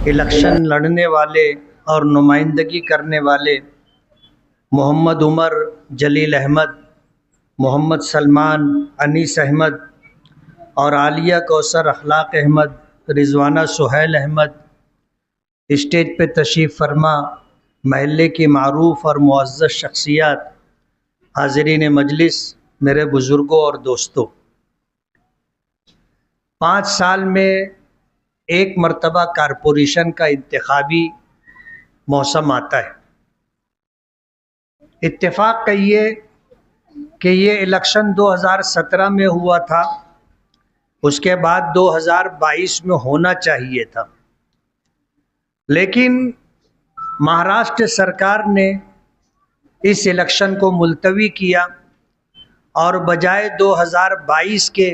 Election लड़ने वाले और नुमाइंदगी करने वाले मोहम्मद उमर, जलील अहमद, मोहम्मद सलमान, अनीस अहमद और आलिया कौसर, अखलाक अहमद, रिजवाना सुहैल अहमद स्टेज पे तशरीफ़ फरमा महल्ले की मारूफ़ और मुअज़्ज़ज़ शख्सियात, हाज़रीन मजलिस, मेरे बुज़ुर्गों और दोस्तों, 5 साल में एक मरतबा कारपोरेशन का इंतखाबी मौसम आता है। इत्तेफाक कहिए कि ये इलेक्शन 2017 में हुआ था, उसके बाद 2022 में होना चाहिए था, लेकिन महाराष्ट्र सरकार ने इस इलेक्शन को मुलतवी किया और बजाय 2022 के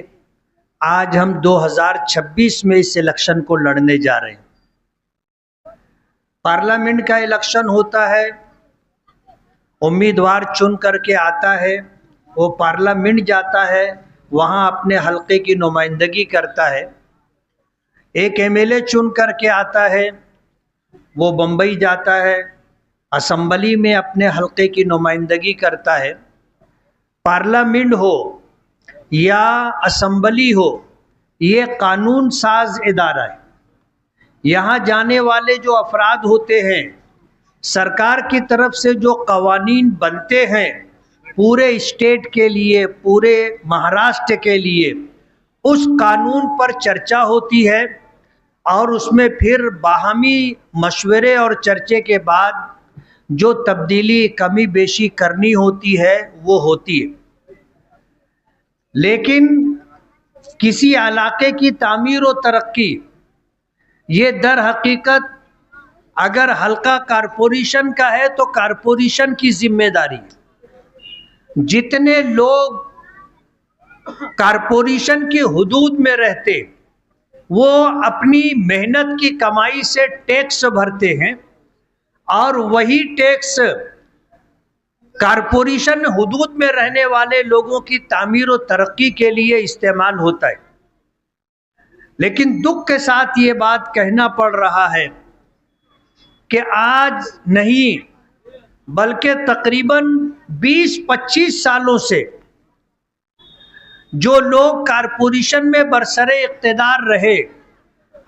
आज हम 2026 में इस इलेक्शन को लड़ने जा रहे हैं। पार्लियामेंट का इलेक्शन होता है, उम्मीदवार चुन करके आता है, वो पार्लियामेंट जाता है, वहाँ अपने हल्के की नुमाइंदगी करता है। एक एमएलए चुन करके आता है, वो बम्बई जाता है, असम्बली में अपने हल्के की नुमाइंदगी करता है। पार्लियामेंट हो या असम्बली हो, ये कानून साज इदारा है। यहाँ जाने वाले जो अफराद होते हैं, सरकार की तरफ से जो कवानीन बनते हैं पूरे स्टेट के लिए, पूरे महाराष्ट्र के लिए, उस कानून पर चर्चा होती है और उसमें फिर बाहमी मशवरे और चर्चे के बाद जो तब्दीली कमी बेशी करनी होती है वो होती है। लेकिन किसी इलाके की तामीर और तरक्की, ये दर हकीकत अगर हल्का कारपोरेशन का है तो कारपोरेशन की जिम्मेदारी है। जितने लोग कारपोरेशन की हुदूद में रहते, वो अपनी मेहनत की कमाई से टैक्स भरते हैं और वही टैक्स कारपोरेशन हुदूद में रहने वाले लोगों की तामीर और तरक्की के लिए इस्तेमाल होता है। लेकिन दुख के साथ ये बात कहना पड़ रहा है कि आज नहीं बल्कि तकरीबन 20-25 सालों से जो लोग कारपोरेशन में बरसरे इक़्तिदार रहे,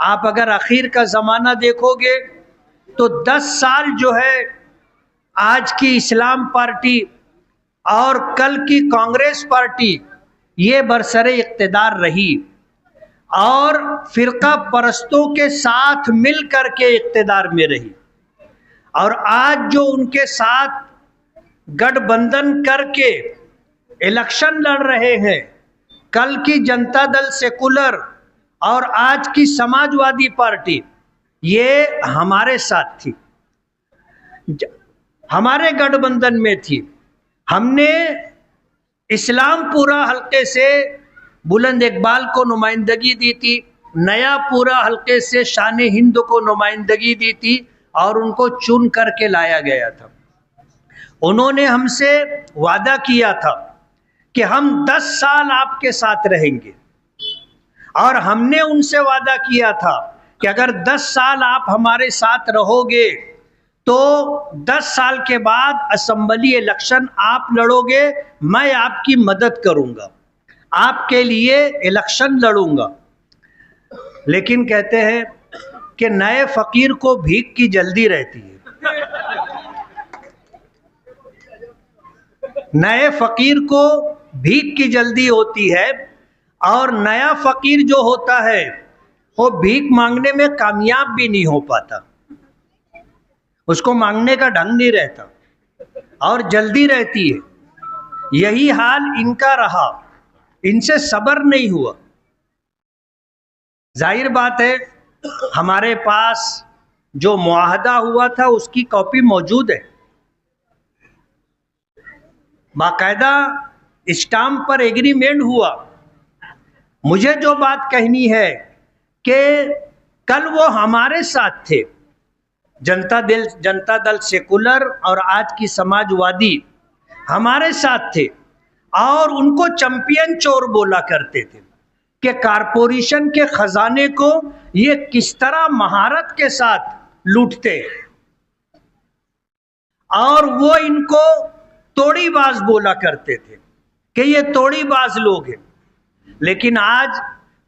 आप अगर आखिर का ज़माना देखोगे तो 10 साल जो है आज की इस्लाम पार्टी और कल की कांग्रेस पार्टी ये बरसरे इक़्तिदार रही और फ़िरका परस्तों के साथ मिल कर के इक़्तिदार में रही। और आज जो उनके साथ गठबंधन करके इलेक्शन लड़ रहे हैं, कल की जनता दल सेकुलर और आज की समाजवादी पार्टी, ये हमारे साथ थी, हमारे गठबंधन में थी। हमने इस्लामपुरा हल्के से बुलंद इकबाल को नुमाइंदगी दी थी, नयापुरा हल्के से शान हिंद को नुमाइंदगी दी थी और उनको चुन करके लाया गया था। उन्होंने हमसे वादा किया था कि हम 10 साल आपके साथ रहेंगे और हमने उनसे वादा किया था कि अगर 10 साल आप हमारे साथ रहोगे तो 10 साल के बाद असेंबली इलेक्शन आप लड़ोगे, मैं आपकी मदद करूंगा, आपके लिए इलेक्शन लड़ूंगा। लेकिन कहते हैं कि नए फकीर को भीख की जल्दी रहती है। नए फकीर को भीख की जल्दी होती है और नया फकीर जो होता है वो भीख मांगने में कामयाब भी नहीं हो पाता, उसको मांगने का ढंग नहीं रहता और जल्दी रहती है। यही हाल इनका रहा, इनसे सब्र नहीं हुआ। जाहिर बात है हमारे पास जो मुआहदा हुआ था उसकी कॉपी मौजूद है, बाकायदा स्टाम्प पर एग्रीमेंट हुआ। मुझे जो बात कहनी है कि कल वो हमारे साथ थे, जनता दल सेकुलर और आज की समाजवादी हमारे साथ थे और उनको चैंपियन चोर बोला करते थे। कि कारपोरेशन के खजाने को ये किस तरह महारत के साथ लूटते हैं, और वो इनको तोड़ीबाज बोला करते थे कि ये तोड़ीबाज लोग हैं। लेकिन आज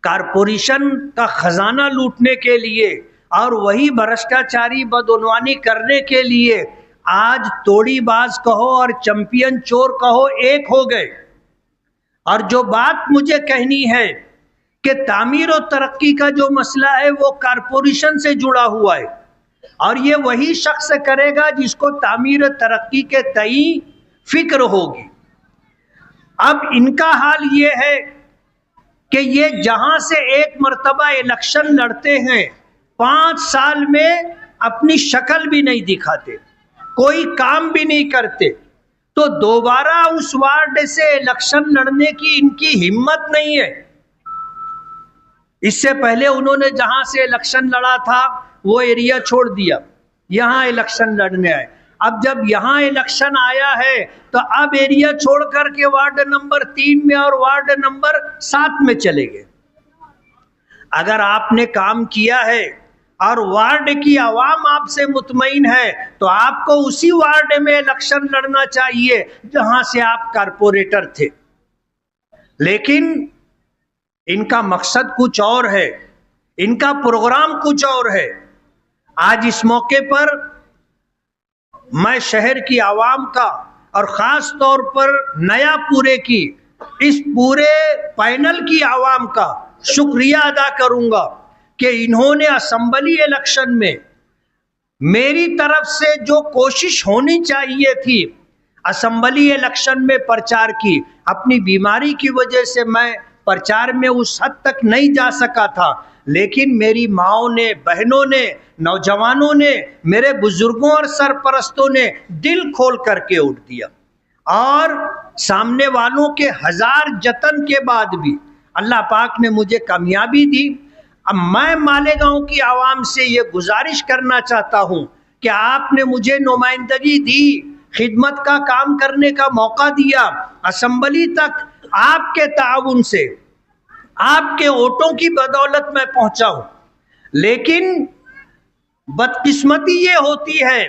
कारपोरेशन का खजाना लूटने के लिए और वही भ्रष्टाचारी बदउनवानी करने के लिए आज तोड़ीबाज कहो और चैंपियन चोर कहो एक हो गए। और जो बात मुझे कहनी है कि तामीर और तरक्की का जो मसला है वो कारपोरेशन से जुड़ा हुआ है, और ये वही शख्स करेगा जिसको तामीर तरक्की के तई फिक्र होगी। अब इनका हाल ये है कि ये जहां से एक मर्तबा इलेक्शन लड़ते हैं 5 साल में अपनी शक्ल भी नहीं दिखाते, कोई काम भी नहीं करते, तो दोबारा उस वार्ड से इलेक्शन लड़ने की इनकी हिम्मत नहीं है। इससे पहले उन्होंने जहां से इलेक्शन लड़ा था वो एरिया छोड़ दिया, यहां इलेक्शन लड़ने आए। अब जब यहां इलेक्शन आया है तो अब एरिया छोड़ करके वार्ड नंबर 3 में और वार्ड नंबर 7 में चले गए। अगर आपने काम किया है और वार्ड की आवाम आपसे मुतमईन है तो आपको उसी वार्ड में इलेक्शन लड़ना चाहिए जहां से आप कारपोरेटर थे। लेकिन इनका मकसद कुछ और है, इनका प्रोग्राम कुछ और है। आज इस मौके पर मैं शहर की आवाम का और ख़ास तौर पर नयापुरे की इस पूरे पैनल की आवाम का शुक्रिया अदा करूंगा कि इन्होंने असेंबली इलेक्शन में मेरी तरफ से जो कोशिश होनी चाहिए थी असेंबली इलेक्शन में प्रचार की। अपनी बीमारी की वजह से मैं प्रचार में उस हद तक नहीं जा सका था, लेकिन मेरी माओं ने, बहनों ने, नौजवानों ने, मेरे बुजुर्गों और सरपरस्तों ने दिल खोल करके वोट दिया, और सामने वालों के 1000 जतन के बाद भी अल्लाह पाक ने मुझे कामयाबी दी। अब मैं मालेगांव की आवाम से ये गुजारिश करना चाहता हूँ कि आपने मुझे नुमाइंदगी दी, खिदमत का काम करने का मौका दिया, असेंबली तक आपके ताउन से, आपके वोटों की बदौलत मैं पहुंचा हूं। लेकिन बदकिस्मती ये होती है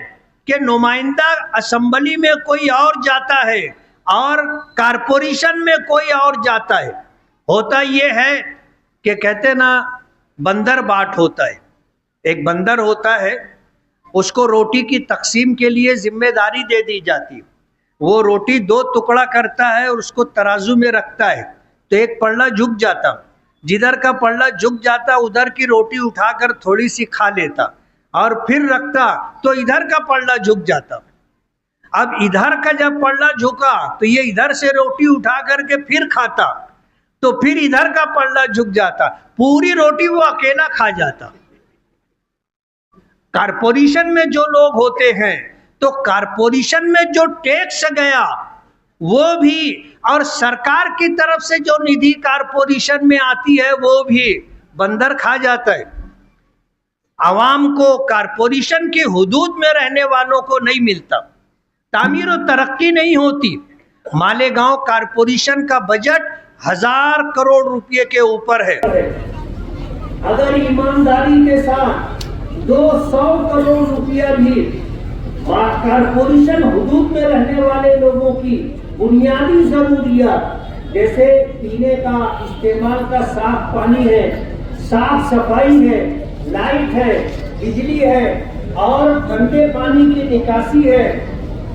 कि नुमाइंदा असेंबली में कोई और जाता है और कारपोरेशन में कोई और जाता है। होता ये है कि कहते ना बंदर बाट होता है, एक बंदर होता है, उसको रोटी की तकसीम के लिए जिम्मेदारी दे दी जाती है। वो रोटी 2 टुकड़ा करता है और उसको तराजू में रखता है, तो एक पल्ला झुक जाता, जिधर का पल्ला झुक जाता उधर की रोटी उठाकर थोड़ी सी खा लेता, और फिर रखता तो इधर का पल्ला झुक जाता। अब इधर का जब पल्ला झुका तो ये इधर से रोटी उठा करके फिर खाता, तो फिर इधर का पल्ला झुक जाता, पूरी रोटी वो अकेला खा जाता। कारपोरेशन में जो लोग होते हैं तो कारपोरेशन में जो टैक्स गया वो भी, और सरकार की तरफ से जो निधि कारपोरेशन में आती है वो भी बंदर खा जाता है। आवाम को, कारपोरेशन के हुदूद में रहने वालों को नहीं मिलता, तामीर और तरक्की नहीं होती। मालेगांव कारपोरेशन का बजट 1000 करोड़ रुपए के ऊपर है। अगर ईमानदारी के साथ 200 करोड़ रुपया भी कारपोरेशन हुदूद में रहने वाले लोगों की बुनियादी जरूरियात जैसे पीने का, इस्तेमाल का साफ पानी है, साफ सफाई है, लाइट है, बिजली है और ठंडे पानी की निकासी है,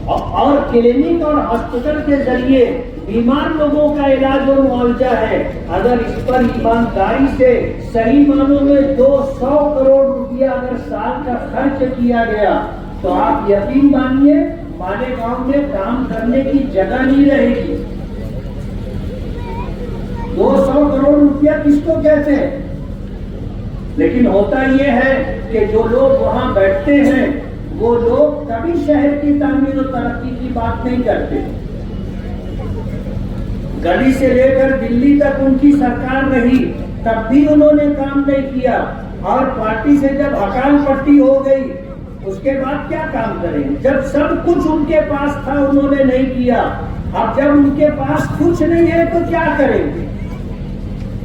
और क्लिनिक और हॉस्पिटल के जरिए बीमार लोगों का इलाज और मुआवजा है, अगर इस पर ईमानदारी से सही मानों में 200 करोड़ रुपया अगर साल का खर्च किया गया तो आप यकीन मानिए मालेगांव में काम करने की जगह नहीं रहेगी। 200 करोड़ रुपया किसको कहते हैं? लेकिन होता यह है कि जो लोग वहां बैठते हैं वो लोग कभी शहर की तामीर और तरक्की की बात नहीं करते। गली से लेकर दिल्ली तक उनकी सरकार रही, तब भी उन्होंने काम नहीं किया, और पार्टी से जब हकाल पट्टी हो गई उसके बाद क्या काम करेंगे? जब सब कुछ उनके पास था उन्होंने नहीं किया, अब जब उनके पास कुछ नहीं है तो क्या करेंगे?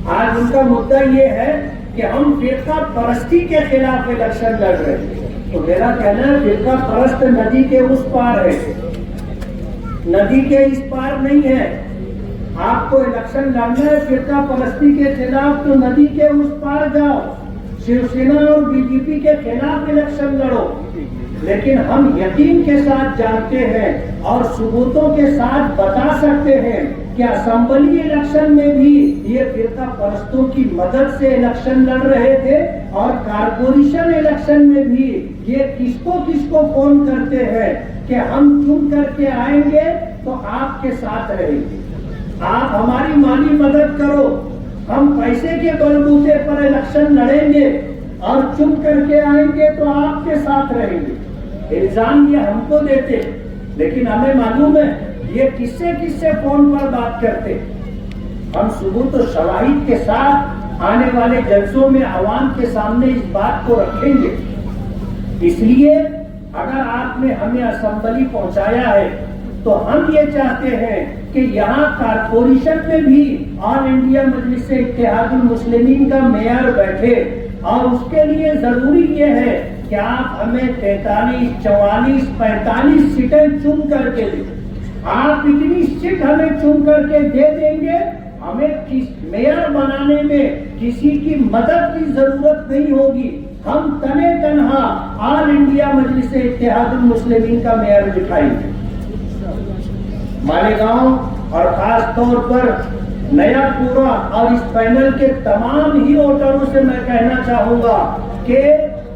आज उनका मुद्दा ये है कि हम फिरका परस्ती के खिलाफ इलेक्शन लड़ रहे हैं। तो मेरा कहना है फिरका परस्त नदी के उस पार है, नदी के इस पार नहीं है। आपको इलेक्शन लड़ना है फिरका परस्ती के खिलाफ तो नदी के उस पार जाओ, शिवसेना और बीजेपी के खिलाफ इलेक्शन लड़ो। लेकिन हम यकीन के साथ जानते हैं और सबूतों के साथ बता सकते हैं कि असेंबली इलेक्शन में भी ये फिरका परस्तों की मदद से इलेक्शन लड़ रहे थे और कारपोरेशन इलेक्शन में भी ये किसको किसको फोन करते हैं कि हम चुन करके आएंगे तो आपके साथ रहेंगे, आप हमारी माली मदद करो, हम पैसे के बलबूते पर इलेक्शन लड़ेंगे और चुन करके आएंगे तो आपके साथ रहेंगे। इल्जाम ये हमको देते, लेकिन हमें मालूम है ये किससे किससे फोन पर बात करते। हम सबूत और शवाहिद के साथ आने वाले जलसों में आवाम के सामने इस बात को रखेंगे। इसलिए अगर आपने हमें असेंबली पहुंचाया है तो हम ये चाहते हैं कि यहाँ कारपोरेशन में भी ऑल इंडिया मजलिस इत्तेहादुल मुस्लिमीन का मेयर बैठे और उसके लिए जरूरी ये है कि आप हमें 43, 44, 45 सीटें चुन करके दें। आप इतनी सीट हमें चुन करके दे देंगे, हमें मेयर बनाने में किसी की मदद की जरूरत नहीं होगी। हम तने तनहा ऑल इंडिया मजलिस इत्तेहादुल मुस्लिमीन का मेयर बिठाएंगे। मालेगांव और खास तौर पर नयापुरा और इस पैनल के तमाम ही वोटरों से मैं कहना चाहूंगा कि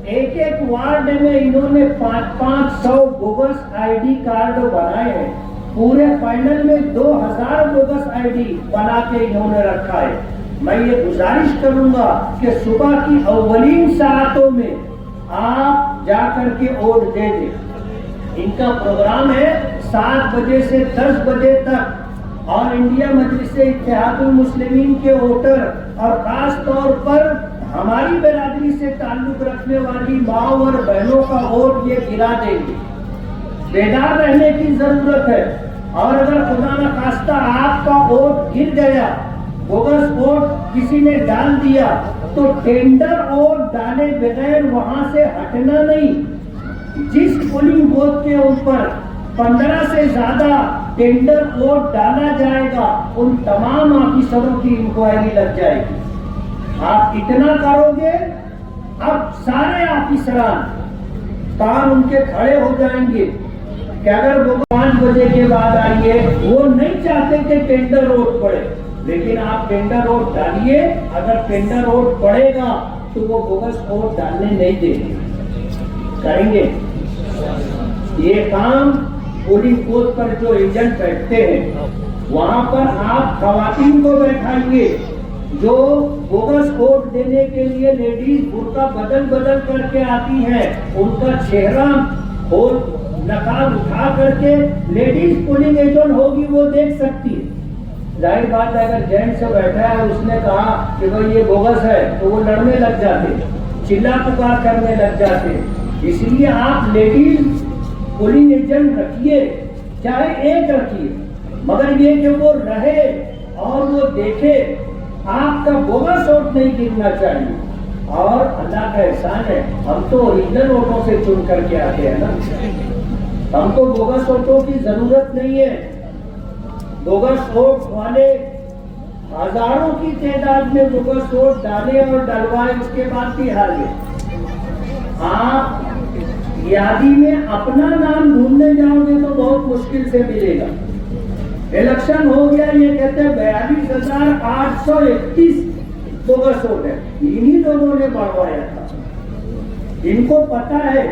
एक एक वार्ड में इन्होंने 500 बोगस आईडी कार्ड बनाए हैं। पूरे पैनल में 2000 बोगस आईडी बना के इन्होंने रखा है। मैं ये गुजारिश करूंगा कि सुबह की अव्वलीन सातों में आप जाकर के वोट दे दें। इनका प्रोग्राम है 7 बजे से 10 बजे तक। और इंडिया मजलिस इत्तेहादुल मुस्लिमीन के वोटर और खास तौर पर हमारी बिरादरी से ताल्लुक रखने वाली माओ और बहनों का वोट ये गिरा देंगे। बेदार रहने की जरूरत है और अगर खुदा न खास्ता आपका वोट गिर गया, बोगस वोट किसी ने डाल दिया, तो टेंडर वोट डाले बगैर वहां से हटना नहीं। जिस पोलिंग बूथ के ऊपर 15 से ज्यादा टेंडर वोट डाला जाएगा उन तमाम ऑफिसरों की इंक्वायरी लग जाएगी। आप इतना करोगे, अब सारे ऑफिसरान काम उनके खड़े हो जाएंगे कि अगर वो 5 बजे के बाद आइए। वो नहीं चाहते कि टेंडर वोट पड़े, लेकिन आप टेंडर वोट डालिए। अगर टेंडर वोट पड़ेगा तो वो बोगस वोट डालने नहीं देंगे, करेंगे। ये काम पोलिंग बूथ पर जो एजेंट बैठते हैं वहां पर आप खवातीन को बैठाइए जो बोगस वोट देने के लिए लेडीज बुर्का बदल बदल करके आती हैं। उनका चेहरा खोल नकाब उठा करके लेडीज पोलिंग एजेंट होगी वो देख सकती है। जाहिर बात है अगर जेंट्स से बैठा है उसने कहा कि भाई ये बोगस है तो वो लड़ने लग जाते, चिल्ला पुकार करने लग जाते। इसलिए आप लेडीज पोलिंग एजेंट रखिए, चाहे एक रखिए, मगर ये कि वो रहे और वो देखे आपका बोगस वोट नहीं गिरना चाहिए। और अल्लाह का एहसान है हम तो ओरिजिनल वोटों से चुन करके आते हैं ना, हमको बोगस वोटों की जरूरत नहीं है। बोगस वोट वाले हजारों की तादाद में बोगस वोट डाले और डलवाए, उसके बाद भी हार गए। आप यादी में अपना नाम ढूंढने जाओगे तो बहुत मुश्किल से मिलेगा। इलेक्शन हो गया, ये कहते हैं 42,831 बोगस वोट है, इन्हीं लोगों ने बढ़वाया था। इनको पता है,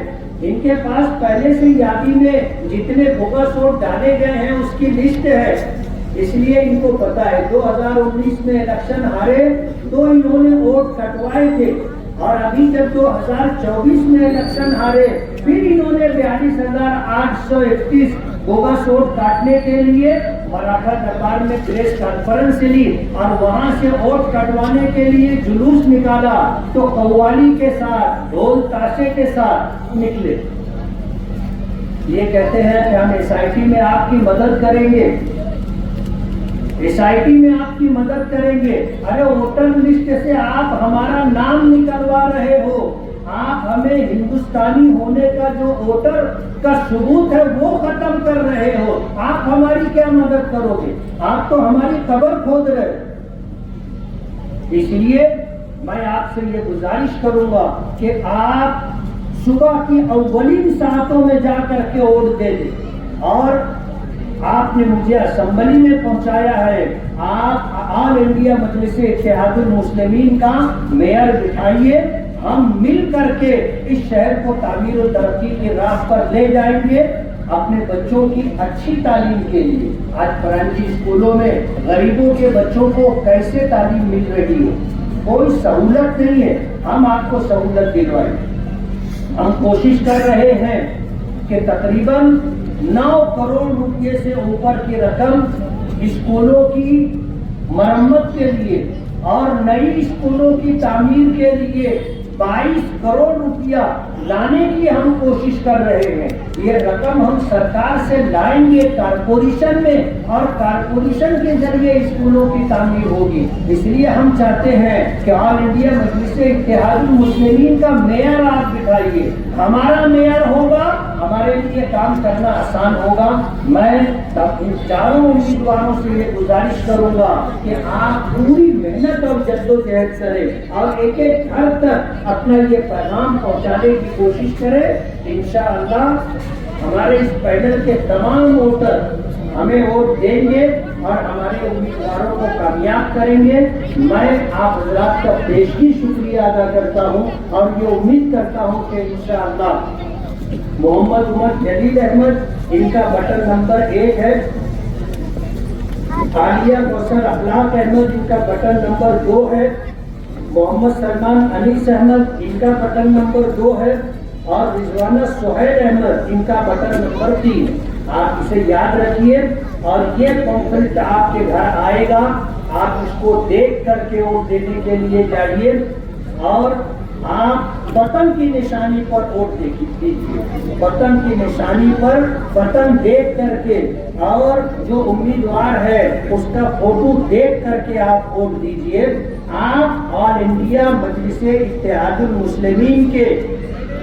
इनके पास पहले से यादी में जितने बोगस वोट डाले गए हैं उसकी लिस्ट है, इसलिए इनको पता है। 2019 में इलेक्शन हारे तो इन्होंने वोट कटवाए थे और अभी जब 2024 में इलेक्शन हारे फिर इन्होंने 42,831 बोगस वोट काटने के लिए मराठा दरबार में प्रेस कॉन्फ्रेंस ली और वहां से वोट कटवाने के लिए जुलूस निकाला तो कव्वाली के साथ, ढोल ताशे के साथ निकले। ये कहते हैं कि हम एसआईटी में आपकी मदद करेंगे। SIT में आपकी मदद करेंगे। अरे वोटर लिस्ट से आप हमारा नाम निकलवा रहे हो, आप हमें हिंदुस्तानी होने का जो वोटर का सबूत है वो खत्म कर रहे हो, आप हमारी क्या मदद करोगे? आप तो हमारी कब्र खोद रहे हो। इसलिए मैं आपसे ये गुजारिश करूंगा कि आप सुबह की अव्वलीन सातों में जाकर के वोट दे दें। और आपने मुझे असेंबली में पहुंचाया है, आप ऑल इंडिया मजलिस इत्तेहादुल मुस्लिमीन का मेयर बिठाइए, हम मिल करके इस शहर को तामीर और तरक्की की राह पर ले जाएंगे अपने बच्चों की अच्छी तालीम के लिए। आज प्राइमरी स्कूलों में गरीबों के बच्चों को कैसे तालीम मिल रही है, कोई सहूलत नहीं है, हम आपको सहूलत दिलवाएंगे। हम कोशिश कर रहे हैं कि तकरीबन 9 करोड़ रुपए से ऊपर की रकम स्कूलों की मरम्मत के लिए और नई स्कूलों की तामीर के लिए 22 करोड़ रुपया लाने की हम कोशिश कर रहे हैं। ये रकम हम सरकार से लाएंगे कारपोरेशन में, और कारपोरेशन के जरिए स्कूलों की तामीर होगी। इसलिए हम चाहते हैं कि ऑल इंडिया मजलिस इत्तेहादुल मुस्लिमीन का मेयर आप बिठाइए, हमारा मेयर होगा, हमारे लिए काम करना आसान होगा। मैं इन चारों उम्मीदवारों से ये गुजारिश करूंगा कि आप पूरी मेहनत और जद्दोजहद करें और एक एक घर तक अपना ये पैगाम पहुंचाने की कोशिश करें। इंशाअल्लाह हमारे इस पैनल के तमाम वोटर हमें वोट देंगे और हमारे उम्मीदवारों को कामयाब करेंगे। मैं आप हजरात का पेशगी शुक्रिया अदा करता हूँ और ये उम्मीद करता हूँ कि इंशाअल्लाह मोहम्मद उमर जलील अहमद, इनका बटन नंबर 1 है, आलिया कौसर अखलाक अहमद, इनका बटन नंबर 2 है, मोहम्मद सलमान अनीस अहमद, इनका बटन नंबर 2 है, और रिजवाना सुहैल अहमद, इनका बटन नंबर 3। आप इसे याद रखिए और ये पॉम्फलेट आपके घर आएगा, आप इसको देख करके वोट देने के लिए जाइए और आप बटन की निशानी पर वोट दीजिए। बटन की निशानी पर बटन देख करके और जो उम्मीदवार है उसका फोटो देख करके आप वोट दीजिए। आप ऑल इंडिया मजलिस इत्तेहादुल मुस्लिमीन के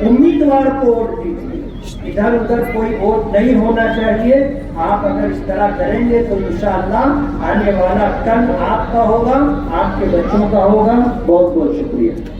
उम्मीदवार को वोट दीजिए, इधर उधर कोई वोट नहीं होना चाहिए। आप अगर इस तरह करेंगे तो इंशाअल्लाह आने वाला कल आपका होगा, आपके बच्चों का होगा। बहुत बहुत शुक्रिया।